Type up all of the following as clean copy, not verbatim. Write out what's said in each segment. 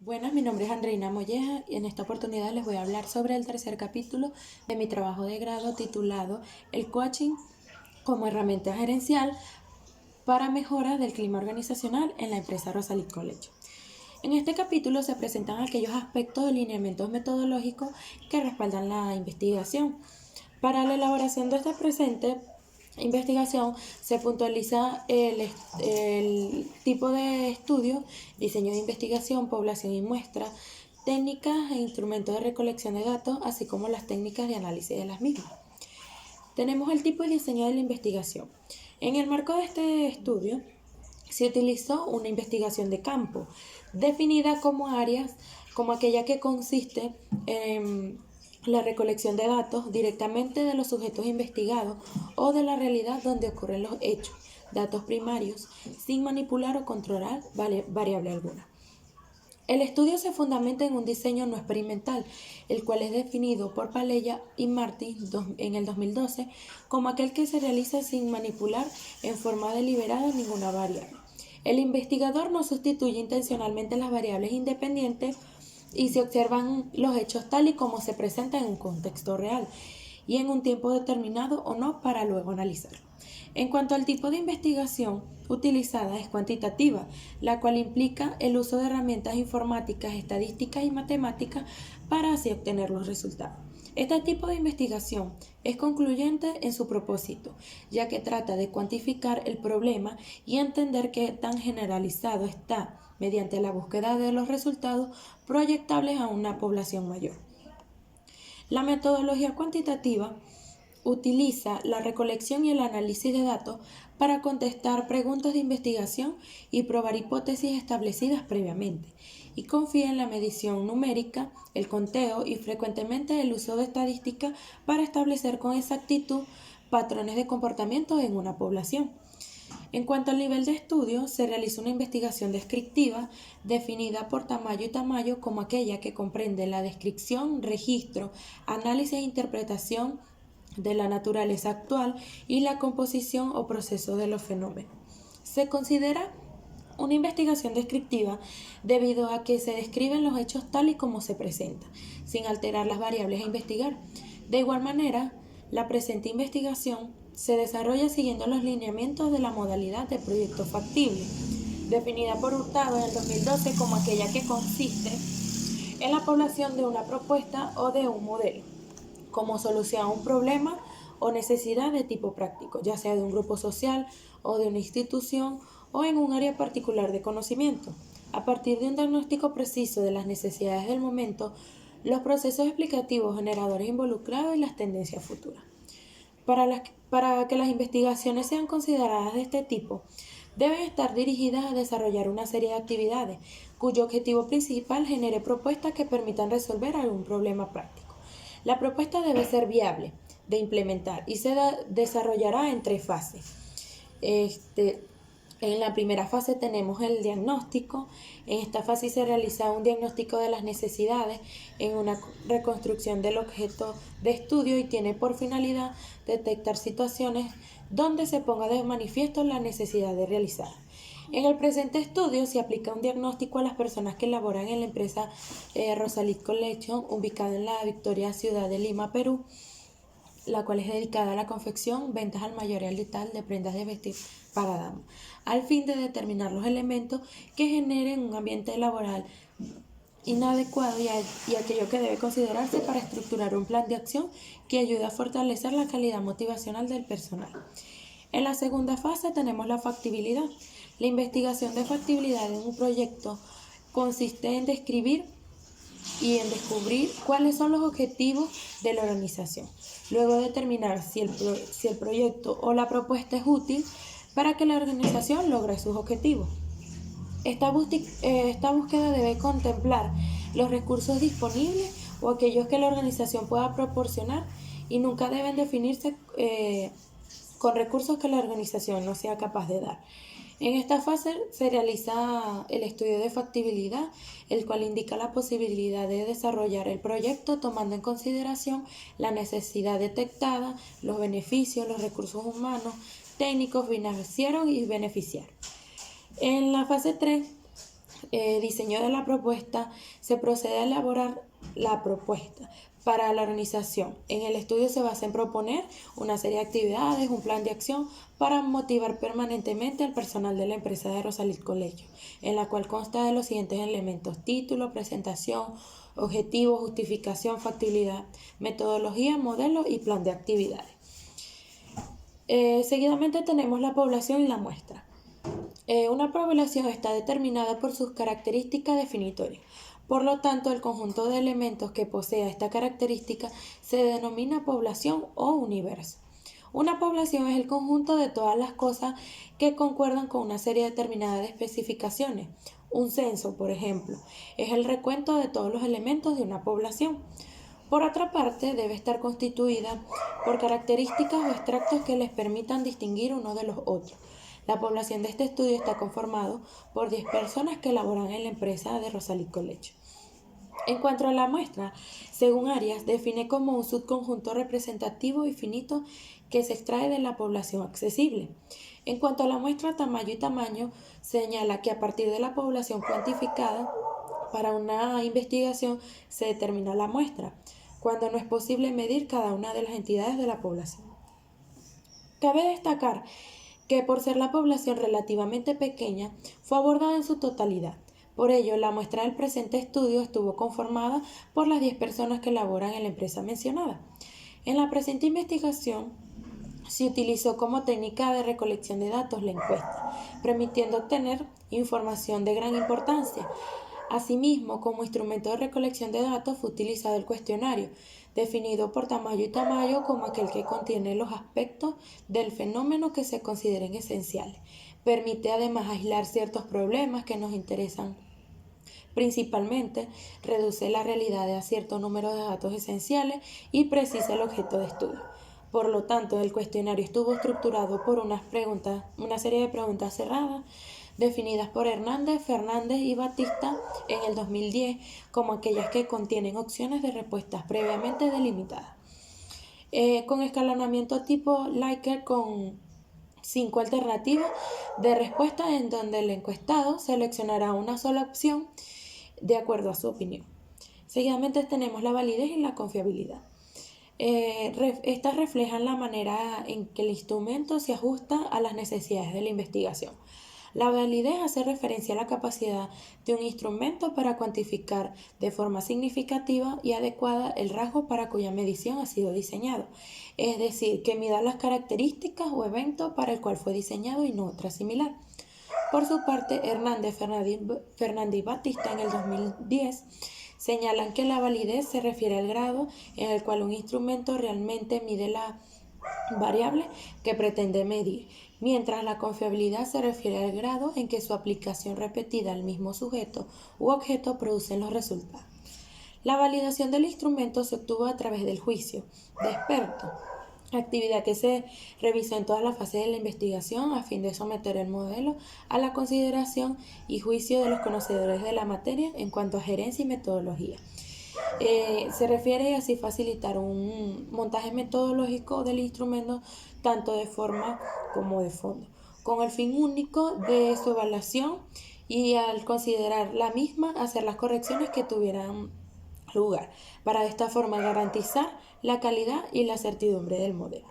Buenas, mi nombre es Andreina Molleja y en esta oportunidad les voy a hablar sobre el tercer capítulo de mi trabajo de grado titulado El coaching como herramienta gerencial para mejora del clima organizacional en la empresa Rosalind College. En este capítulo se presentan aquellos aspectos de lineamientos metodológicos que respaldan la investigación. Para la elaboración de esta presente investigación se puntualiza el tipo de estudio, diseño de investigación, población y muestra, técnicas e instrumentos de recolección de datos, así como las técnicas de análisis de las mismas. Tenemos el tipo y diseño de la investigación. En el marco de este estudio se utilizó una investigación de campo, definida como áreas, como aquella que consiste en la recolección de datos directamente de los sujetos investigados o de la realidad donde ocurren los hechos, datos primarios, sin manipular o controlar variable alguna. El estudio se fundamenta en un diseño no experimental, el cual es definido por Paleya y Martin en el 2012 como aquel que se realiza sin manipular en forma deliberada ninguna variable. El investigador no sustituye intencionalmente las variables independientes y se observan los hechos tal y como se presentan en un contexto real y en un tiempo determinado o no para luego analizarlo. En cuanto al tipo de investigación utilizada es cuantitativa, la cual implica el uso de herramientas informáticas, estadísticas y matemáticas para así obtener los resultados. Este tipo de investigación es concluyente en su propósito, ya que trata de cuantificar el problema y entender qué tan generalizado está mediante la búsqueda de los resultados proyectables a una población mayor. La metodología cuantitativa utiliza la recolección y el análisis de datos para contestar preguntas de investigación y probar hipótesis establecidas previamente, y confía en la medición numérica, el conteo y frecuentemente el uso de estadística para establecer con exactitud patrones de comportamiento en una población. En cuanto al nivel de estudio, se realiza una investigación descriptiva definida por Tamayo y Tamayo como aquella que comprende la descripción, registro, análisis e interpretación de la naturaleza actual y la composición o proceso de los fenómenos. Se considera una investigación descriptiva debido a que se describen los hechos tal y como se presentan, sin alterar las variables a investigar. De igual manera, la presente investigación se desarrolla siguiendo los lineamientos de la modalidad de proyecto factible, definida por Hurtado en el 2012 como aquella que consiste en la población de una propuesta o de un modelo como solución a un problema o necesidad de tipo práctico, ya sea de un grupo social o de una institución o en un área particular de conocimiento. A partir de un diagnóstico preciso de las necesidades del momento, los procesos explicativos, generadores involucrados y las tendencias futuras. Para que las investigaciones sean consideradas de este tipo, deben estar dirigidas a desarrollar una serie de actividades cuyo objetivo principal genere propuestas que permitan resolver algún problema práctico. La propuesta debe ser viable de implementar y se desarrollará en 3 fases. En la primera fase tenemos el diagnóstico. En esta fase se realiza un diagnóstico de las necesidades en una reconstrucción del objeto de estudio y tiene por finalidad detectar situaciones donde se ponga de manifiesto la necesidad de realizar. En el presente estudio se aplica un diagnóstico a las personas que laboran en la empresa Rosalind Collection, ubicada en la Victoria, ciudad de Lima, Perú, la cual es dedicada a la confección, ventas al mayor y al detalle de prendas de vestir para damas, al fin de determinar los elementos que generen un ambiente laboral inadecuado y aquello que debe considerarse para estructurar un plan de acción que ayude a fortalecer la calidad motivacional del personal. En la segunda fase tenemos la factibilidad. La investigación de factibilidad en un proyecto consiste en describir y en descubrir cuáles son los objetivos de la organización. Luego determinar si el proyecto o la propuesta es útil para que la organización logre sus objetivos. Esta búsqueda debe contemplar los recursos disponibles o aquellos que la organización pueda proporcionar y nunca deben definirse con recursos que la organización no sea capaz de dar. En esta fase se realiza el estudio de factibilidad, el cual indica la posibilidad de desarrollar el proyecto tomando en consideración la necesidad detectada, los beneficios, los recursos humanos, técnicos, financieros y beneficiarios. En la fase 3 diseño de la propuesta, se procede a elaborar la propuesta para la organización. En el estudio se basa en proponer una serie de actividades, un plan de acción para motivar permanentemente al personal de la empresa de Rosalind Colegio, en la cual consta de los siguientes elementos: título, presentación, objetivo, justificación, factibilidad, metodología, modelo y plan de actividades. Seguidamente tenemos la población y la muestra. Una población está determinada por sus características definitorias. Por lo tanto, el conjunto de elementos que posea esta característica se denomina población o universo. Una población es el conjunto de todas las cosas que concuerdan con una serie determinada de especificaciones. Un censo, por ejemplo, es el recuento de todos los elementos de una población. Por otra parte, debe estar constituida por características o extractos que les permitan distinguir uno de los otros. La población de este estudio está conformado por 10 personas que laboran en la empresa de Rosalind Colegio. En cuanto a la muestra, según Arias, define como un subconjunto representativo y finito que se extrae de la población accesible. En cuanto a la muestra tamaño, señala que a partir de la población cuantificada para una investigación se determina la muestra, cuando no es posible medir cada una de las entidades de la población. Cabe destacar que por ser la población relativamente pequeña, fue abordada en su totalidad. Por ello, la muestra del presente estudio estuvo conformada por las 10 personas que laboran en la empresa mencionada. En la presente investigación, se utilizó como técnica de recolección de datos la encuesta, permitiendo obtener información de gran importancia. Asimismo, como instrumento de recolección de datos fue utilizado el cuestionario, definido por Tamayo como aquel que contiene los aspectos del fenómeno que se consideren esenciales. Permite además aislar ciertos problemas que nos interesan principalmente, reduce la realidad a cierto número de datos esenciales y precisa el objeto de estudio. Por lo tanto, el cuestionario estuvo estructurado por una serie de preguntas cerradas, definidas por Hernández, Fernández y Batista en el 2010 como aquellas que contienen opciones de respuestas previamente delimitadas. Con escalonamiento tipo Likert con 5 alternativas de respuesta en donde el encuestado seleccionará una sola opción de acuerdo a su opinión. Seguidamente tenemos la validez y la confiabilidad. Estas reflejan la manera en que el instrumento se ajusta a las necesidades de la investigación. La validez hace referencia a la capacidad de un instrumento para cuantificar de forma significativa y adecuada el rasgo para cuya medición ha sido diseñado, es decir, que mida las características o evento para el cual fue diseñado y no otra similar. Por su parte, Hernández, Fernández y Batista en el 2010 señalan que la validez se refiere al grado en el cual un instrumento realmente mide la variable que pretende medir, mientras la confiabilidad se refiere al grado en que su aplicación repetida al mismo sujeto u objeto produce los resultados. La validación del instrumento se obtuvo a través del juicio de experto, actividad que se revisó en todas las fases de la investigación a fin de someter el modelo a la consideración y juicio de los conocedores de la materia en cuanto a gerencia y metodología. Se refiere a así facilitar un montaje metodológico del instrumento tanto de forma como de fondo, con el fin único de su evaluación y al considerar la misma hacer las correcciones que tuvieran lugar, para de esta forma garantizar la calidad y la certidumbre del modelo.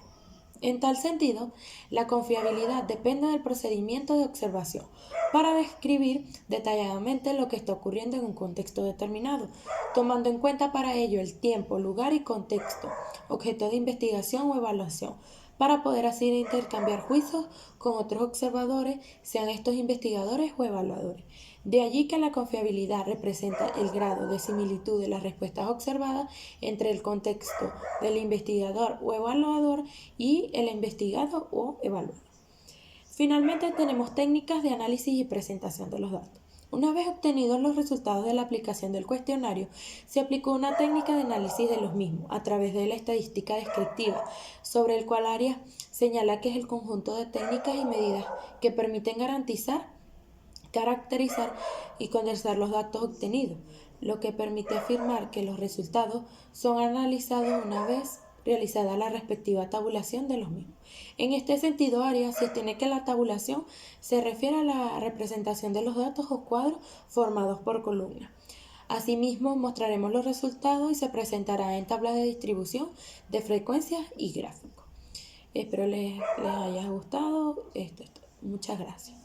En tal sentido, la confiabilidad depende del procedimiento de observación para describir detalladamente lo que está ocurriendo en un contexto determinado, tomando en cuenta para ello el tiempo, lugar y contexto, objeto de investigación o evaluación, para poder así intercambiar juicios con otros observadores, sean estos investigadores o evaluadores. De allí que la confiabilidad representa el grado de similitud de las respuestas observadas entre el contexto del investigador o evaluador y el investigado o evaluado. Finalmente tenemos técnicas de análisis y presentación de los datos. Una vez obtenidos los resultados de la aplicación del cuestionario, se aplicó una técnica de análisis de los mismos a través de la estadística descriptiva, sobre el cual Arias señala que es el conjunto de técnicas y medidas que permiten garantizar, caracterizar y condensar los datos obtenidos, lo que permite afirmar que los resultados son analizados una vez realizada la respectiva tabulación de los mismos. En este sentido, Arias sostiene que la tabulación se refiere a la representación de los datos o cuadros formados por columnas. Asimismo, mostraremos los resultados y se presentará en tablas de distribución de frecuencias y gráficos. Espero les haya gustado esto. Muchas gracias.